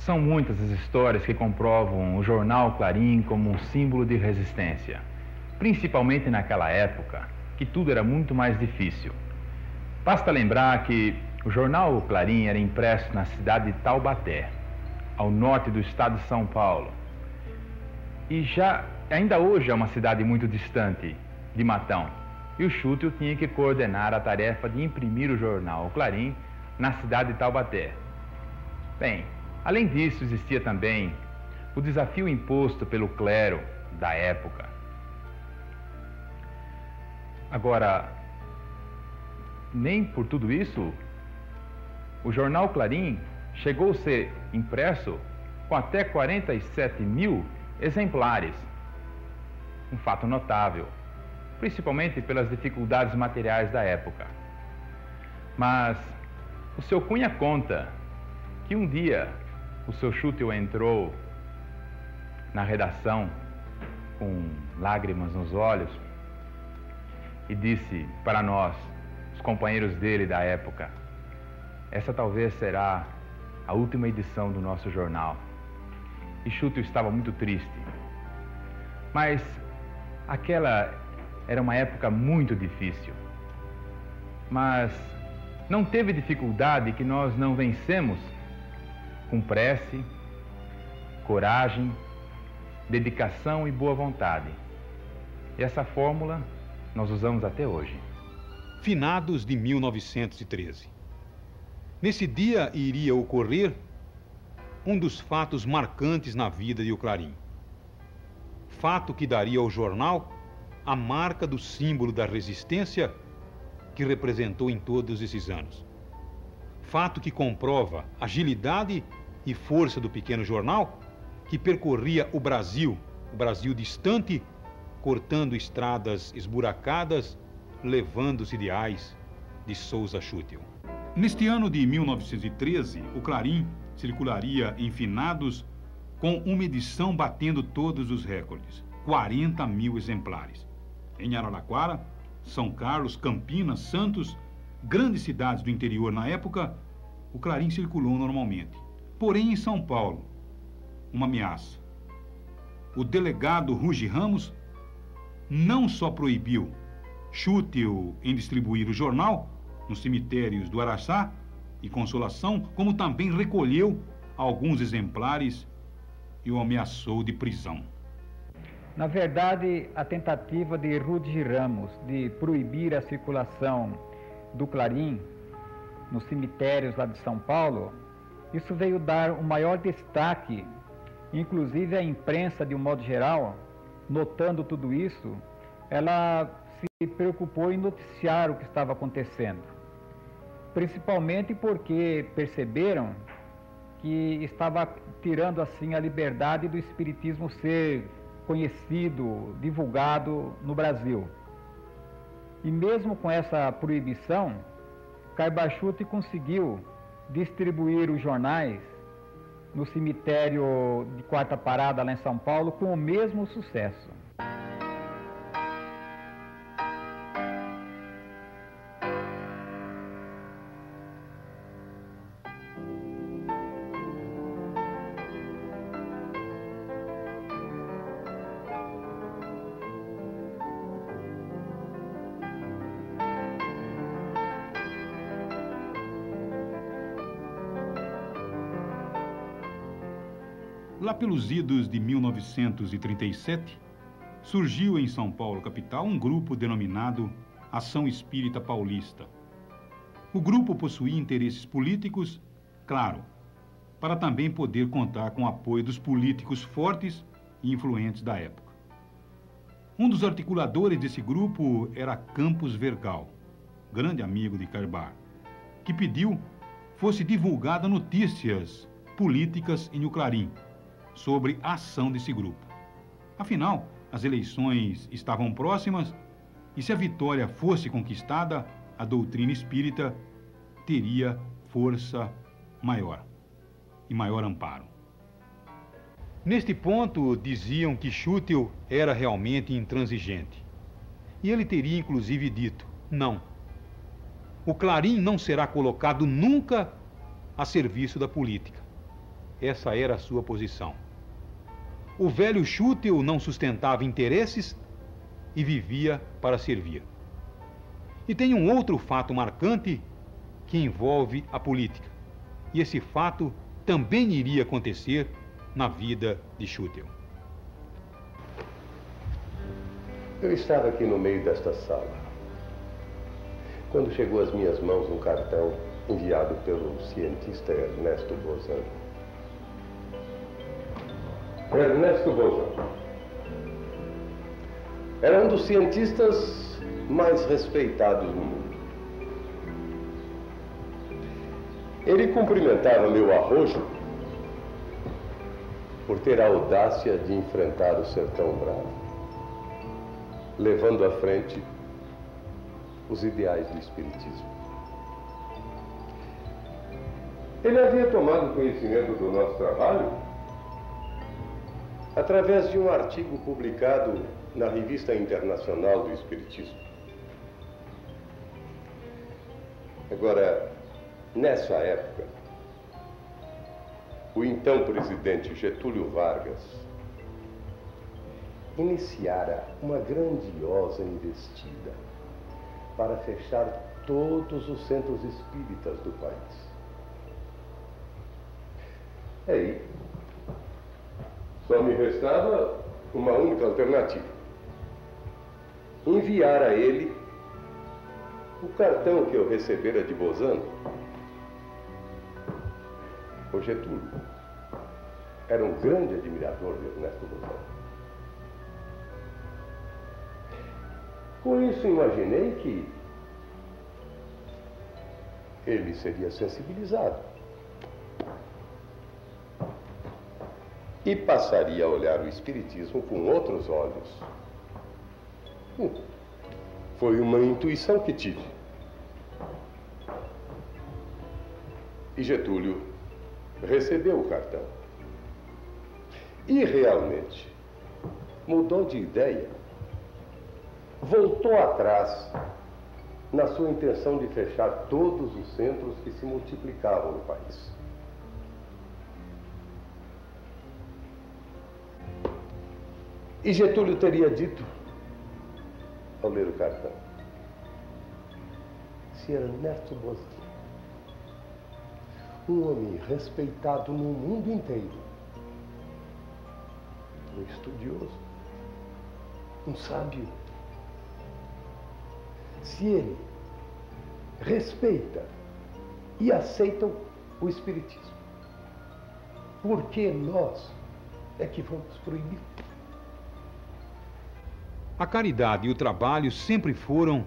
São muitas as histórias que comprovam o jornal Clarim como um símbolo de resistência, principalmente naquela época, que tudo era muito mais difícil. Basta lembrar que o jornal Clarim era impresso na cidade de Taubaté, ao norte do estado de São Paulo. E ainda hoje é uma cidade muito distante de Matão. E o Chútil tinha que coordenar a tarefa de imprimir o jornal Clarim na cidade de Taubaté. Bem, além disso, existia também o desafio imposto pelo clero da época. Agora, nem por tudo isso, o jornal Clarim chegou a ser impresso com até 47 mil exemplares. Um fato notável, principalmente pelas dificuldades materiais da época. Mas o seu Cunha conta que um dia o seu Chútil entrou na redação com lágrimas nos olhos e disse para nós, os companheiros dele da época: essa talvez será a última edição do nosso jornal. E Chútil estava muito triste. Mas aquela era uma época muito difícil. Mas não teve dificuldade que nós não vencemos com prece, coragem, dedicação e boa vontade. E essa fórmula nós usamos até hoje. Finados de 1913. Nesse dia iria ocorrer um dos fatos marcantes na vida de O Clarim. Fato que daria ao jornal a marca do símbolo da resistência que representou em todos esses anos. Fato que comprova a agilidade e força do pequeno jornal que percorria o Brasil distante, cortando estradas esburacadas, levando os ideais de Souza Chútil. Neste ano de 1913, o Clarim circularia em Finados com uma edição batendo todos os recordes, 40 mil exemplares. Em Araraquara, São Carlos, Campinas, Santos, grandes cidades do interior na época, o Clarim circulou normalmente. Porém, em São Paulo, uma ameaça. O delegado Ruge Ramos não só proibiu Chútil em distribuir o jornal nos cemitérios do Araçá e Consolação, como também recolheu alguns exemplares e o ameaçou de prisão. Na verdade, a tentativa de Ruge Ramos de proibir a circulação do Clarim nos cemitérios lá de São Paulo, isso veio dar o maior destaque, inclusive a imprensa, de um modo geral, notando tudo isso, ela se preocupou em noticiar o que estava acontecendo, principalmente porque perceberam que estava tirando assim a liberdade do espiritismo ser conhecido, divulgado no Brasil. E mesmo com essa proibição, Caibachute conseguiu distribuir os jornais no cemitério de Quarta Parada, lá em São Paulo, com o mesmo sucesso. Lá pelos idos de 1937, surgiu em São Paulo, capital, um grupo denominado Ação Espírita Paulista. O grupo possuía interesses políticos, claro, para também poder contar com o apoio dos políticos fortes e influentes da época. Um dos articuladores desse grupo era Campos Vergal, grande amigo de Carbar, que pediu fosse divulgada notícias políticas em O Clarim sobre a ação desse grupo. Afinal, as eleições estavam próximas e se a vitória fosse conquistada, a doutrina espírita teria força maior e maior amparo. Neste ponto, diziam que Chútil era realmente intransigente. E ele teria inclusive dito: não, o Clarim não será colocado nunca a serviço da política. essa era a sua posição. O velho Schüttel não sustentava interesses e vivia para servir. E tem um outro fato marcante que envolve a política. E esse fato também iria acontecer na vida de Schüttel. Eu estava aqui no meio desta sala, quando chegou às minhas mãos um cartão enviado pelo cientista Ernesto Bozan. Ernesto Bozan era um dos cientistas mais respeitados no mundo. Ele cumprimentava meu arrojo por ter a audácia de enfrentar o sertão bravo, levando à frente os ideais do espiritismo. Ele havia tomado conhecimento do nosso trabalho através de um artigo publicado na Revista Internacional do Espiritismo. Agora, nessa época, o então presidente Getúlio Vargas iniciara uma grandiosa investida para fechar todos os centros espíritas do país. Aí, só me restava uma única alternativa: enviar a ele o cartão que eu recebera de Bozan. O Getúlio era um grande admirador de Ernesto Bozan. Com isso, imaginei que ele seria sensibilizado e passaria a olhar o espiritismo com outros olhos. Foi uma intuição que tive. E Getúlio recebeu o cartão. E realmente mudou de ideia. Voltou atrás na sua intenção de fechar todos os centros que se multiplicavam no país. E Getúlio teria dito, ao ler o cartão: se Ernesto Bozan, um homem respeitado no mundo inteiro, um estudioso, um sábio, se ele respeita e aceita o espiritismo, por que nós é que vamos proibir? A caridade e o trabalho sempre foram